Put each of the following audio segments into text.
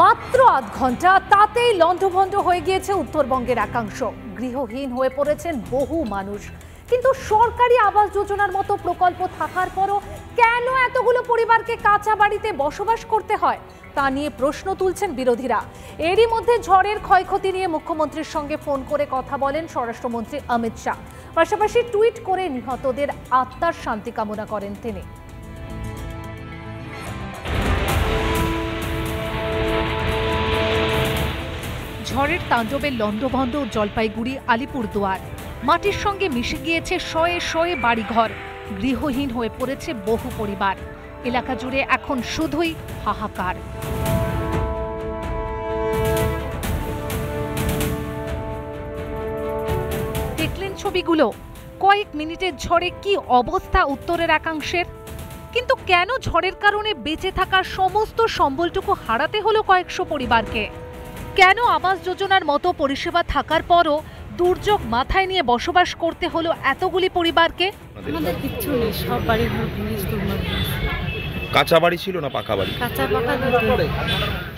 মাত্র আধ ঘন্টা তাতেই লণ্ডভণ্ড হয়ে গিয়েছে উত্তরবঙ্গের একাংশ। গৃহহীন হয়ে পড়েছেন বহু মানুষ। কিন্তু সরকারি আবাস যোজনার মতো প্রকল্প থাকার পরও কেন এতগুলো পরিবারকে কাঁচা বাড়িতে বসবাস করতে হয় তা নিয়ে প্রশ্ন তুলছেন বিরোধীরা। এরই মধ্যে ঝড়ের ক্ষয়ক্ষতি নিয়ে মুখ্যমন্ত্রীর সঙ্গে ফোন করে কথা বলেন স্বরাষ্ট্রমন্ত্রী অমিত শাহ। পাশাপাশি টুইট করে নিহতদের আত্মার শান্তি কামনা করেন তিনি। ঝড়ের তাণ্ডবে লণ্ডভণ্ড জলপাইগুড়ি, আলিপুরদুয়ার। মাটির সঙ্গে মিশে গিয়েছে শয়ে শয়ে বাড়িঘর। গৃহহীন হয়ে পড়েছে বহু পরিবার। এলাকা জুড়ে এখন শুধুই হাহাকার। দেখলেন ছবিগুলো। কয়েক মিনিটের ঝড়ে কি অবস্থা উত্তরের একাংশের। কিন্তু কেন ঝড়ের কারণে বেঁচে থাকার সমস্ত সম্বলটুকু হারাতে হলো কয়েকশো পরিবারকে? কেন আবাস যোজনার মতো পরিষেবা থাকার পরও দুর্যোগ মাথায় নিয়ে বসবাস করতে হলো এতগুলি পরিবারকে? আমাদের কিচ্ছু নেই, সব বাড়ি ঘর ভেঙে চুরমার। কাঁচা বাড়ি ছিল না পাকা বাড়ি? কাঁচা পাকা দুটো।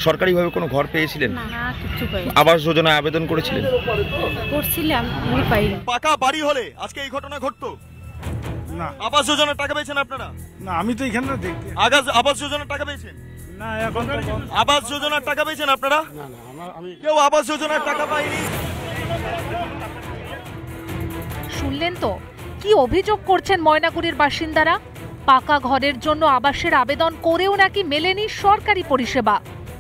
সরকারিভাবে কোনো ঘর পেয়েছিলেন? না, কিচ্ছু পাইনি। আবাস যোজনায় আবেদন করেছিলেন? করছিলাম, আমি পাইনি। পাকা বাড়ি হলে আজকে এই ঘটনা ঘটতো না। আবাস যোজনার টাকা পেয়েছেন আপনারা? না, আমি তো এখানে দেখতে। আবাস যোজনার টাকা পেয়েছেন? না, এখন আবাস যোজনার টাকা পেয়েছেন আপনারা? কেউ আবাস যোজনার টাকা পায়নি। শুনলেন তো কি অভিযোগ করছেন ময়নাগুড়ির বাসিন্দারা? পাকা ঘরের জন্য আবাসের আবেদন করেও নাকি মেলেনি সরকারি পরিষেবা।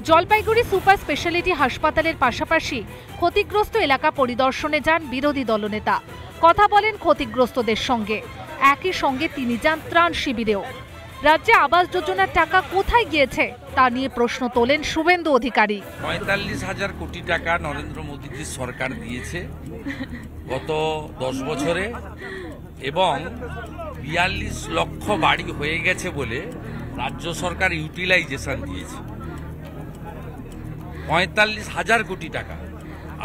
জলপাইগুড়ি সুপার স্পেশালিটি হাসপাতালের পাশাপাশি ক্ষতিগ্রস্ত এলাকা পরিদর্শনে যান বিরোধী দলনেতা। কথা বলেন ক্ষতিগ্রস্তদের সঙ্গে। একই সঙ্গে তিনি যান ত্রাণ শিবিরেও। রাজ্যে আবাস যোজনার টাকা কোথায় গিয়েছে তা নিয়ে প্রশ্ন তোলেন শুভেন্দু অধিকারী। ৪৫,০০০ কোটি টাকা নরেন্দ্র মোদীজির সরকার দিয়েছে গত 10 বছরে, এবং ৪২ লক্ষ বাড়ি হয়ে গেছে বলে রাজ্য সরকার ইউটিলাইজেশন দিয়েছে ৪৫,০০০ কোটি টাকা।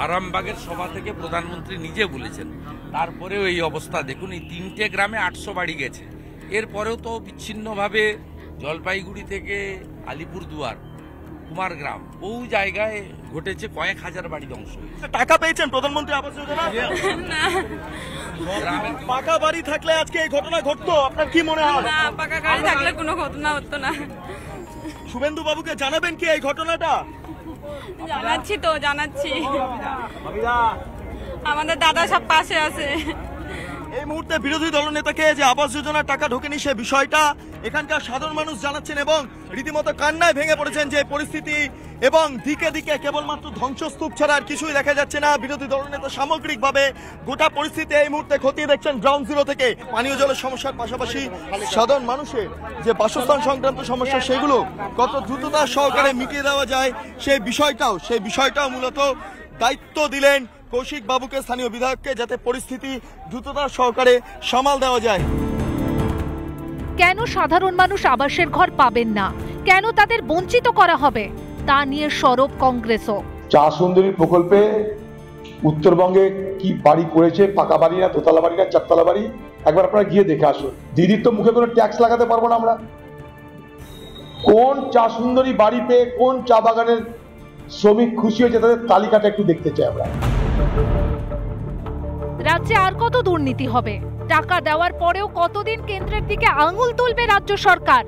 আরামবাগের সভা থেকে প্রধানমন্ত্রী নিজে বলেছেন। তারপরেও এই অবস্থা দেখুন, এই ৩টে গ্রামে ৮০০ বাড়ি গেছে। এরপরেও তো বিচ্ছিন্নভাবে জলপাইগুড়ি থেকে আলিপুরদুয়ার, কুমারগ্রাম বহু জায়গায় ঘটেছে, কয়েক হাজার বাড়ি ধ্বংস হয়েছে। টাকা পেয়েছেন প্রধানমন্ত্রী আবাস যোজনা? পাকা বাড়ি থাকলে আজকে এই ঘটনা ঘটতো আপনার কি মনে হয়? না, পাকা বাড়ি থাকলে কোনো ঘটনা হতো না। শুভেন্দু বাবুকে জানাবেন কি এই ঘটনাটা? জানাচ্ছি। আমাদের দাদা সব পাশে আছে। এই মুহূর্তে বিরোধী দলনেতাকে যে আবাস যোজনার টাকা ঢোকেনি সে বিষয়টা এখানকার সাধারণ মানুষ জানাচ্ছেন এবং রীতিমতো কান্নায় ভেঙে পড়েছেন যে পরিস্থিতি, এবং দিকে দিকে কেবলমাত্র ধ্বংসস্তূপ ছাড়া আর কিছুই দেখা যাচ্ছে না। বিরোধী দলনেতা সামগ্রিকভাবে গোটা পরিস্থিতি এই মুহূর্তে খতিয়ে দেখছেন গ্রাউন্ড জিরো থেকে। পানীয় জলের সমস্যার পাশাপাশি সাধারণ মানুষের যে বাসস্থান সংক্রান্ত সমস্যা সেগুলো কত দ্রুততার সহকারে মিটিয়ে দেওয়া যায় সেই বিষয়টাও মূলত দায়িত্ব দিলেন কৌশিক বাবুকে, স্থানীয় বিধায়ককে, যাতে পরিস্থিতি দ্রুততার সহকারে সামাল দেওয়া যায়। কেন সাধারণ মানুষ আবাসের ঘর পাবেন না, কেন তাদের বঞ্চিত করা হবে তা নিয়ে সরব কংগ্রেসও। চা সুন্দরী প্রকল্পে উত্তরবঙ্গে কি বাড়ি করেছে, পাকা বাড়ি না দোতলা বাড়ি না চারতলা বাড়ি, একবার আপনারা গিয়ে দেখে আসুন। দিদির তো মুখে কোনো ট্যাক্স লাগাতে পারবো না আমরা। কোন চা সুন্দরী বাড়ি পেয়ে কোন চা বাগানের শ্রমিক খুশি হয়েছে তাদের তালিকাটা একটু দেখতে চাই আমরা। রাজ্যে আর কত দুর্নীতি হবে? টাকা দেওয়ার পরেও কতদিন কেন্দ্রের দিকে আঙুল তুলবে রাজ্য সরকার?